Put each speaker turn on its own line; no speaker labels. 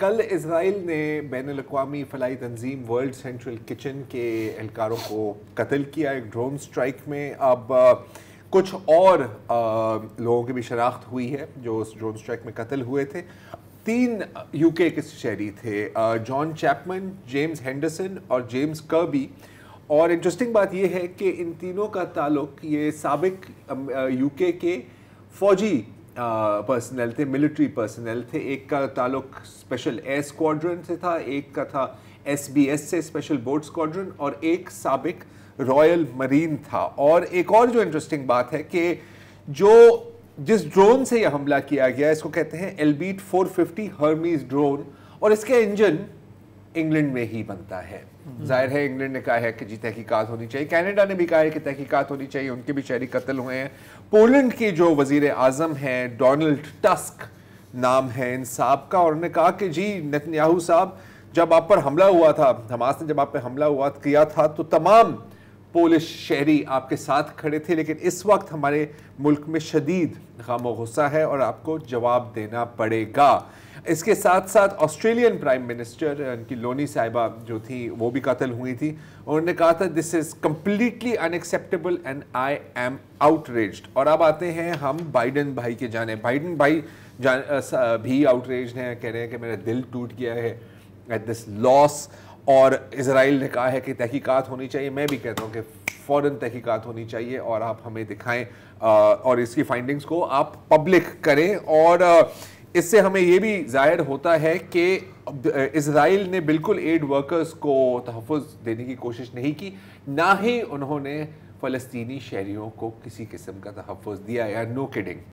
کل اسرائیل نے بین الاقوامی فلاحی تنظیم ورلڈ سینٹرل کچن کے اہلکاروں کو قتل کیا ایک ڈرون سٹرائک میں. اب کچھ اور لوگوں کی بھی شناخت ہوئی ہے جو اس ڈرون سٹرائک میں قتل ہوئے تھے. 3 یو کے کے شہری تھے, جان چیپمن, جیمز ہینڈرسن اور جیمز کربی. اور انٹرسٹنگ بات یہ ہے کہ ان تینوں کا تعلق یہ سابق یو کے فوجی پرسنل تھے, ملٹری پرسنل تھے. ایک کا تعلق اسپیشل ایئر اسکواڈرن سے تھا, ایک کا تھا SBS سے اسپیشل بورڈ اسکواڈرن, اور ایک سابق رائل مرین تھا. اور ایک اور جو انٹرسٹنگ بات ہے کہ جس ڈرون سے یہ حملہ کیا گیا اس کو کہتے ہیں ایلبیٹ 450 ہرمیز ڈرون, اور اس کے انجن انگلینڈ میں ہی بنتا ہے. ظاہر ہے انگلینڈ نے کہا ہے کہ جی تحقیقات ہونی چاہیے, کینیڈا نے بھی کہا ہے کہ تحقیقات ہونی چاہیے, ان کے بھی شہری قتل ہوئے ہیں. پولینڈ کے جو وزیر اعظم ہیں ڈونلڈ ٹسک نام ہے ان صاحب کا, اور انہوں نے کہا کہ جی نتنیاہو صاحب جب آپ پر حملہ ہوا تھا, حماس نے جب آپ پہ حملہ کیا تھا تو تمام پولش شہری آپ کے ساتھ کھڑے تھے, لیکن اس وقت ہمارے ملک میں شدید غم و غصہ ہے اور آپ کو جواب دینا پڑے گا. اس کے ساتھ ساتھ آسٹریلین پرائم منسٹر ان کی لونی صاحبہ جو تھی وہ بھی قتل ہوئی تھی. انہوں نے کہا تھا this is completely unacceptable and I'm outraged. اور اب آتے ہیں ہم بائیڈن بھائی کے جانے. بائیڈن بھائی بھی آؤٹریجڈ ہیں, کہہ رہے ہیں کہ میرا دل ٹوٹ گیا ہے ایٹ دس لاس, اور اسرائیل نے کہا ہے کہ تحقیقات ہونی چاہیے. میں بھی کہتا ہوں کہ فوراً تحقیقات ہونی چاہیے اور آپ ہمیں دکھائیں اور اس کی فائنڈنگز کو آپ پبلک کریں. اور اس سے ہمیں یہ بھی ظاہر ہوتا ہے کہ اسرائیل نے بالکل ایڈ ورکرز کو تحفظ دینے کی کوشش نہیں کی, نہ ہی انہوں نے فلسطینی شہریوں کو کسی قسم کا تحفظ دیا. یا نو کڈنگ.